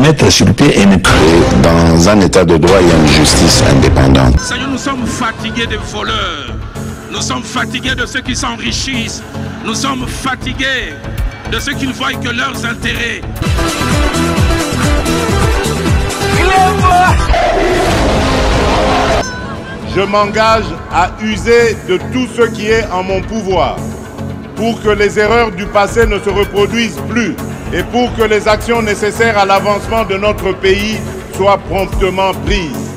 mettre sur le pied et dans un état de droit, il y a une justice indépendante. Seigneur, nous sommes fatigués des voleurs. Nous sommes fatigués de ceux qui s'enrichissent. Nous sommes fatigués de ceux qui ne voient que leurs intérêts. Je m'engage à user de tout ce qui est en mon pouvoir pour que les erreurs du passé ne se reproduisent plus et pour que les actions nécessaires à l'avancement de notre pays soient promptement prises.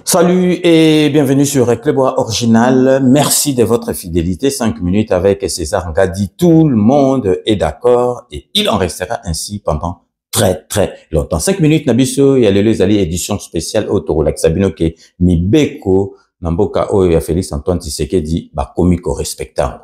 Salut et bienvenue sur Clébois Original. Merci de votre fidélité. 5 minutes avec César Ngadi. Tout le monde est d'accord et il en restera ainsi pendant très longtemps. 5 minutes Nabiso, il y a les alliés édition spéciale autour de Sabino qui Mibeko Namboka Oyo ya Félix Antoine Tshisekedi ba comico respectant.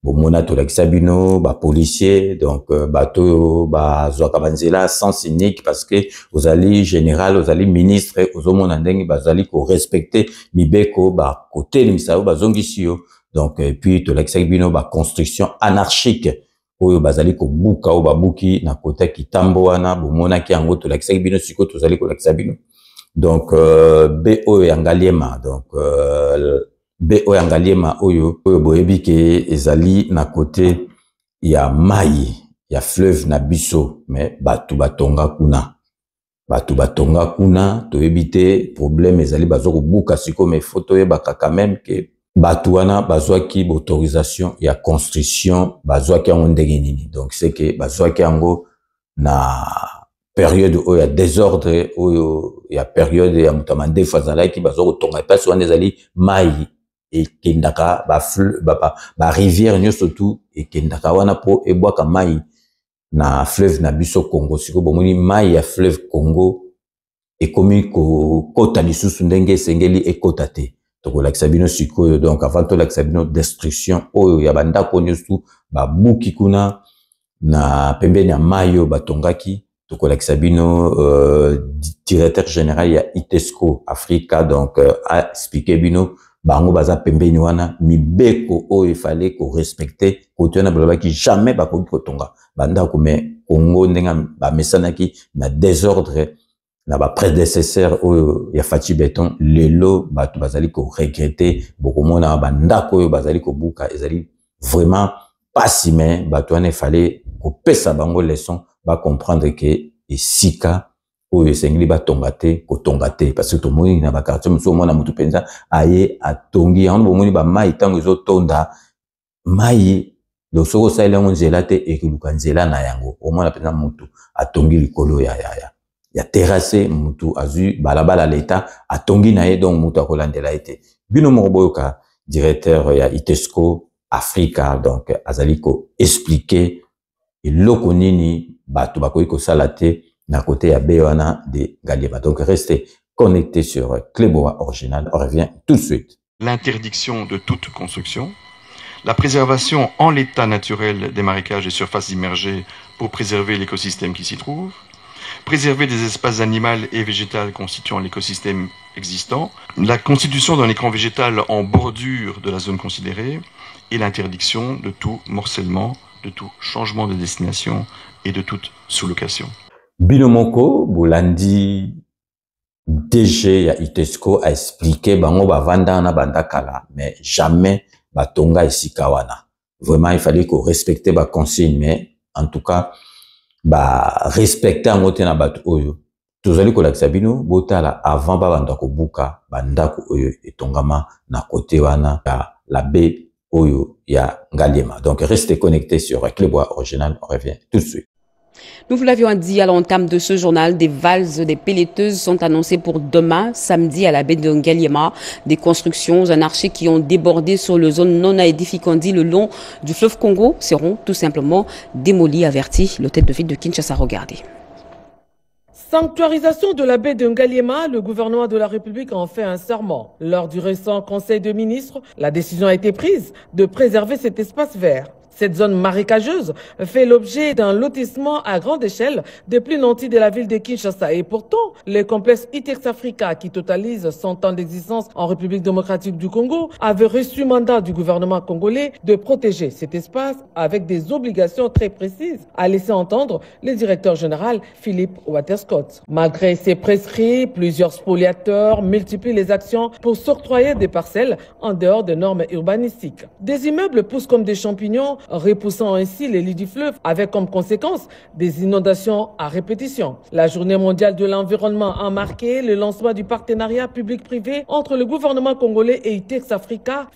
Bon mona to Sabino ba policier donc bato ba zoaka banzela sens unique parce que aux alliés général aux alliés ministre aux homona ndenge bazali ko respecter Mibeko ba côté limisa ba zongisio donc puis to Sabino ba construction anarchique oyo bazali ko buka o babuki na kota kitambo wana bomona ki yango to Sabino siko to zali ko Sabino donc BO Yangaliema donc BO Yangaliema oyo boyebi ke ezali na côté ya mai ya fleuve na biso mais batu batonga kuna to ebite problème ezali bazoko buka siko mais photo ye baka quand même que batu wana bazwaki autorisation ya construction bazwaki yango ndenge nini donc c'est que bazwaki yango na période où il y a désordre où il y a période ya mutamande fazala ki bazoko tonga place wana ezali mai et kendaka ba rivière nyo surtout et kendaka wana po ebwaka mai na fleuve na biso Congo siko bomoni mai ya fleuve Congo ekomi ko kota lisusu ndenge sengeli ekota te to Sabino siko donc avant to Sabino destruction oyo ya bandako nyosu ba buki kuna na pembeni ya mayo batongaki to Sabino directeur général ya ITESCO Africa donc a expliqué bino bango baza pembeni wana mibeko oyo il fallait ko respecter koto na bloba ki jamais ba ko tonga banda ko me Congo ndenga ba mesanaki na désordre na ba prédécesseur oyo ya Fachi Beton lelo batu bazali ko regretter beaucoup mona banda ko oyo bazali ko buka ezali vraiment pas si mais batu wana il fallait ko pesa bango leçon ba comprendre que esika oyo sengli ba tongate ko tongate parce que to moni na ba quartier muso mona mutu penza aye atongi yango bomoni ba mai tango zo tonda mai do soko saile nzela te ekiluka nzela na yango o mona penza mutu atongi likolo ya terrasse mutu azu balabala leta atongi na ye donc mutu akolandela ete bino moboyoka directeur ya ITESCO Africa donc azaliko expliquer eloko nini batu bakoyi ko salate na côté ya Béwana de Ngaliema. Donc restez connectés sur Clébois Original. On revient tout de suite. L'interdiction de toute construction, la préservation en l'état naturel des marécages et surfaces immergées pour préserver l'écosystème qui s'y trouve, préserver des espaces animaux et végétaux constituant l'écosystème existant, la constitution d'un écran végétal en bordure de la zone considérée et l'interdiction de tout morcellement, de tout changement de destination et de toute sous-location. Binomoko, Boulandi, DG ya ITESCO a expliqué bango bavanda na bandakala, mais jamais batonga esikawana. Vraiment, il fallait qu'on respecte ba consigne, mais en tout cas, ba respecter en moté na batu oyo. Tozali ko Sabino, botala avant ba bandako buka, bandako oyo etongama na côté wana ya la baie oyo ya Ngaliema. Donc restez connectés sur Clébois Original, on revient tout de suite. Nous vous l'avions dit à l'entame de ce journal, des valses, des pelleteuses sont annoncées pour demain, samedi, à la baie de Ngaliema. Des constructions anarchiques qui ont débordé sur le zone non aedificandi le long du fleuve Congo seront tout simplement démolies, avertit le tête de ville de Kinshasa. Regardez. Sanctuarisation de la baie de Ngaliema, le gouvernement de la République en fait un serment. Lors du récent Conseil de ministres, la décision a été prise de préserver cet espace vert. Cette zone marécageuse fait l'objet d'un lotissement à grande échelle des plus nantis de la ville de Kinshasa. Et pourtant, le complexe ITEX Africa, qui totalise 100 ans d'existence en République démocratique du Congo, avait reçu mandat du gouvernement congolais de protéger cet espace avec des obligations très précises, a laissé entendre le directeur général Philippe Waterscott. Malgré ces prescrits, plusieurs spoliateurs multiplient les actions pour s'octroyer des parcelles en dehors des normes urbanistiques. Des immeubles poussent comme des champignons, repoussant ainsi les lits du fleuve, avec comme conséquence des inondations à répétition. La journée mondiale de l'environnement a marqué le lancement du partenariat public-privé entre le gouvernement congolais et ITEX Africa.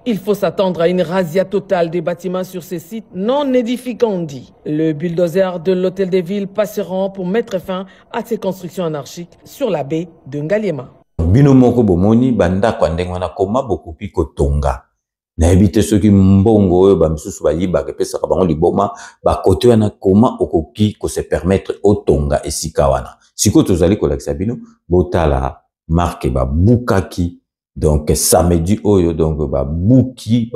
Il faut s'attendre à une razzia totale des bâtiments sur ces sites non édifiants, dit. Le bulldozer de l'hôtel des villes passeront pour mettre fin à ces constructions anarchiques sur la baie de Ngaliema. Bino moko bomoni banda kwa ndenge wana koma bokupi kotonga. Na ebite soki mbongo oyo ba misusu ba yiba ke pesa ka bango liboma ba kote wana koma okoki ko se permettre otonga esika wana. Siko tozali ko lakisa bino botala marque ba bukaki donc samedi oyo donc ba buki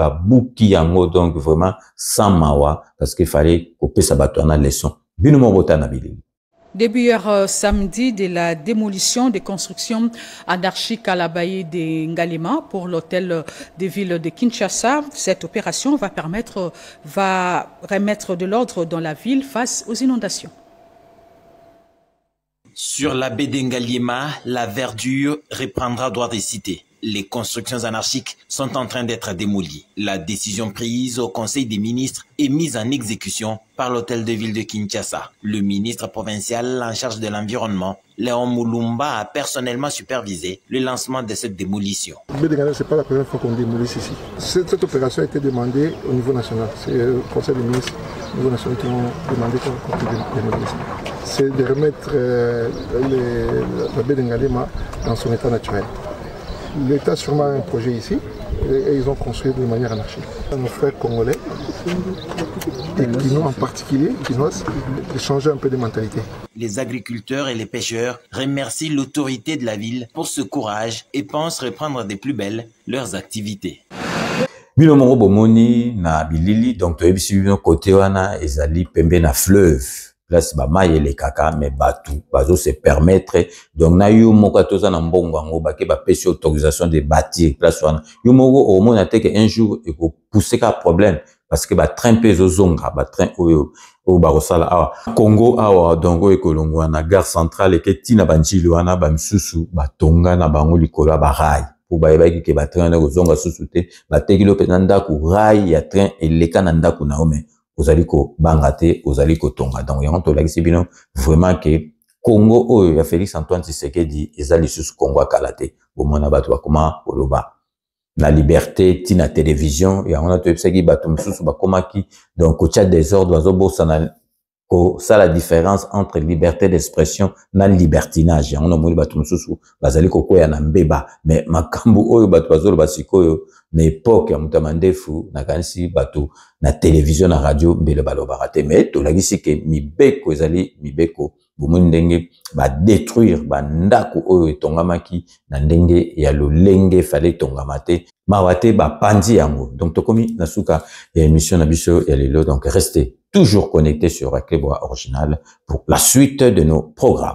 yango donc vraiment sans mawa parce qu'il fallait ko pesa bato na leçon. Bino mo botana bilili. Début hier samedi de la démolition des constructions anarchiques à la baie de Ngaliema pour l'hôtel de ville de Kinshasa. Cette opération va remettre de l'ordre dans la ville face aux inondations. Sur la baie de Ngaliema, la verdure reprendra droit des cités. Les constructions anarchiques sont en train d'être démolies. La décision prise au Conseil des ministres est mise en exécution par l'hôtel de ville de Kinshasa. Le ministre provincial en charge de l'environnement, Léon Moulumba, a personnellement supervisé le lancement de cette démolition. Ce n'est pas la première fois qu'on démolit ici. Cette opération a été demandée au niveau national. C'est le Conseil des ministres au niveau national qui ont demandé qu'on démolisse ici. C'est de remettre la baie de Ngaliema dans son état naturel. L'État a sûrement un projet ici et ils ont construit de manière anarchique. Nos frères congolais, et Kino en particulier, Kinos, de changer un peu de mentalité. Les agriculteurs et les pêcheurs remercient l'autorité de la ville pour ce courage et pensent reprendre des plus belles leurs activités. Bino moko bomoni na bilili donc toyebisi bino côté wana ezali pembe na fleuve. Place ba maye le kaka mais batu bazo se permettre donc na yo moko toza na mbongo ngo ba ke ba pesi autorisation de bâtir place wana yo moko au moins na teke un jour et ko pousser ka problème parce que ba train peso zonga ba train oyo o ba rosala awa Congo awa donc o ekolongo na gare centrale ke tina banjili wana ba msusu ba tonga na bango likolo ba rail pour ba yeba ke ba train na zonga susu te ba tekilo pe na ndaku rail ya train eleka na ndaku na ome ozaliko bangate ozaliko tonga donc yango to lakisi bino vraiment que Congo oyo ya Félix Antoine Tshisekedi ezali sous Congo akalate bomona bato bakoma koloba la liberté tina télévision ya on a to epsaki bato msusu bakomaki donc au chat des ordres bazobosana ko ça la différence entre liberté d'expression na libertinage ya on a moni bato msusu bazali ko koya na mbeba mais makambu oyo bato bazolo basikoyo na époque ya mutamandefu na kanisi bato na télévision na radio mbele balobaka te mais to lakisi ke mibeko ezali mibeko bomoni ndenge ba détruire ba ndako oyo etongamaki na ndenge ya lolenge fallait tongama te mawate ba pandi yango donc tokomi na suka ya émission na biso ya lelo donc restez toujours connectés sur Clebois Original pour la suite de nos programmes.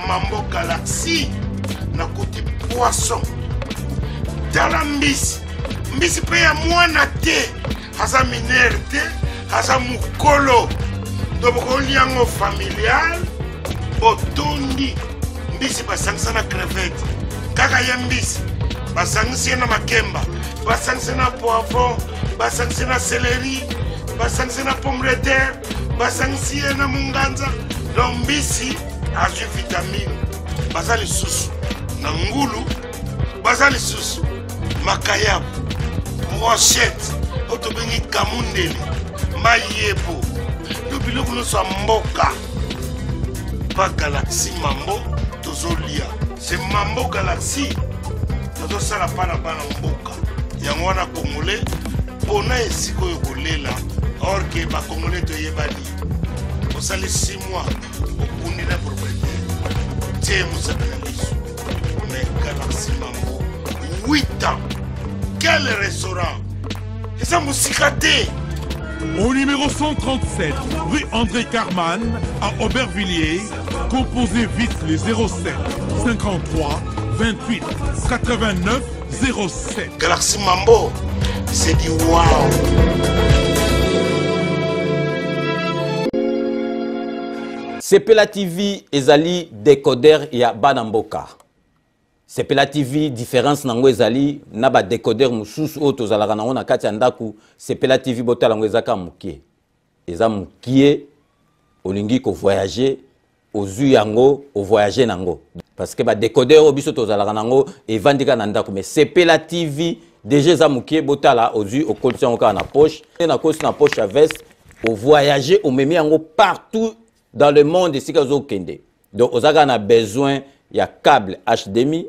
Mambo Galaxy na kuti poisson dala mbisi pe ya mwana te haza minere te haza mukolo ndoboko liango familial botondi mbisi basangisa na crevette kaka ya mbisi basangisa na makemba basangisa na poivron basangisa na céleri basangisa na pomme de terre basangisa na munganza donc mbisi azu vitamine bazali susu na ngulu bazali susu makayabu brochette otobengi kamundeli mayebo yo biloko nyonso ya mboka pa Galaxy Mambo tozolia. C'est Mambo Galaxy tozosala pana bana mboka yango wana Congolais mpona esika oyo kolela or ke bacongolais toyebani osali 6 mois okundi na propriété tie mosaka na liso. Mais Galaxy Mambo 8 ans, quel restaurant eza mosika te. Au numéro 137, rue André Carman, à Aubervilliers, composez vite les 07 53 28 89 07. Galaxy Mambo, c'est du wow. Sepela TV ezali décodeur ya Banamboka. Sepela TV différence nango ezali na ba décodeur mususu oyo tozalaka nango na kati ya ndaku. Sepela TV botala ngo ezaka mukie. Eza mukie olingi ko voyager ozui yango o voyager nango. Parce que ba décodeur oyo biso tozalaka nango evandika na ndaku. Mais Sepela TV déjà eza mukie botala ozui o kolisa ngo na poche. Na kosi na poche à veste o voyager o memi yango partout dans le monde ici ka zo kende. Donc ozaka na besoin ya câble HDMI,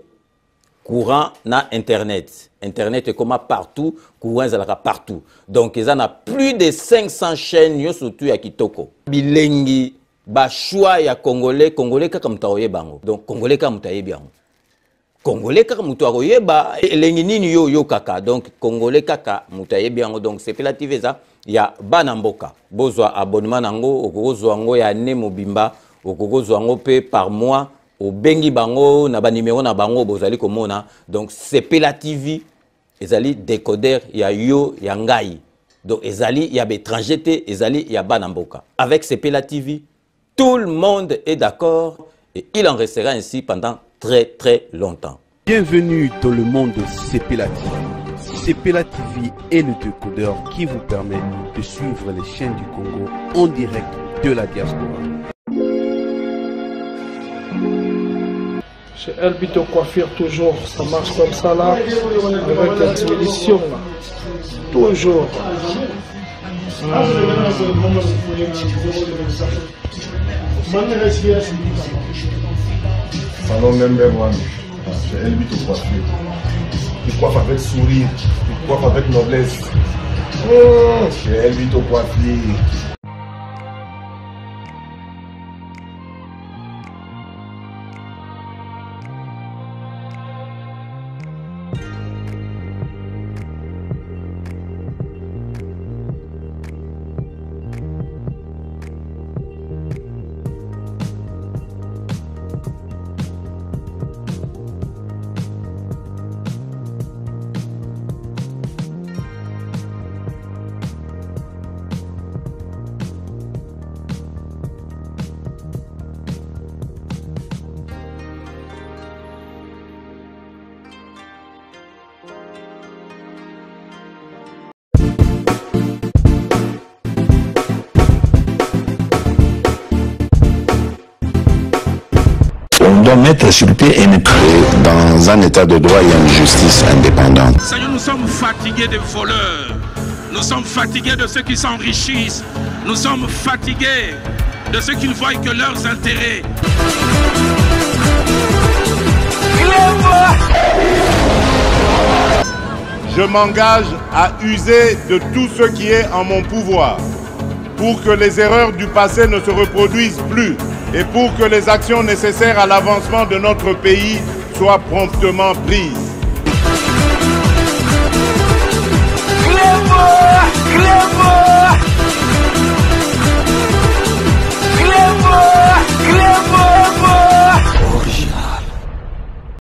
courant na internet. Internet est comme partout, courant est partout. Donc ils en a plus de 500 chaînes yo surtout ya kitoko. Bilengi ba choix ya congolais kaka mutaoye bango. Donc congolais kaka mutaye bango. Congolais kaka mutaoye ba elengi nini yo kaka. Donc congolais kaka mutaye bango. Donc c'est Sepela TV ça ya Banamboka. Bozwa abonnement nango okozwa ngo ya ne mobimba okozwa ngo pe par mois. Au bengi bango na ba numéro na bango bozali komona. Donc Sepela TV ezali décodeur ya yo ya ngai. Donc ezali ya étranger te ezali ya Banamboka. Avec Sepela TV tout le monde est d'accord et il en restera ainsi pendant très longtemps. Bienvenue dans le monde de Sepela TV. Sepela TV est le décodeur qui vous permet de suivre les chaînes du Congo en direct de la diaspora. Chez Elbito Coiffure, toujours, ça marche comme ça là, avec la expédition là. Toujours. Salon number 1, chez Elbito Coiffure. Tu coiffes avec sourire, tu coiffes avec noblesse. Chez Elbito Coiffure. On doit mettre sur pied et mettre dans un état de droit et une justice indépendante. Seigneur, nous sommes fatigués des voleurs. Nous sommes fatigués de ceux qui s'enrichissent. Nous sommes fatigués de ceux qui ne voient que leurs intérêts. Je m'engage à user de tout ce qui est en mon pouvoir pour que les erreurs du passé ne se reproduisent plus et pour que les actions nécessaires à l'avancement de notre pays soient promptement prises.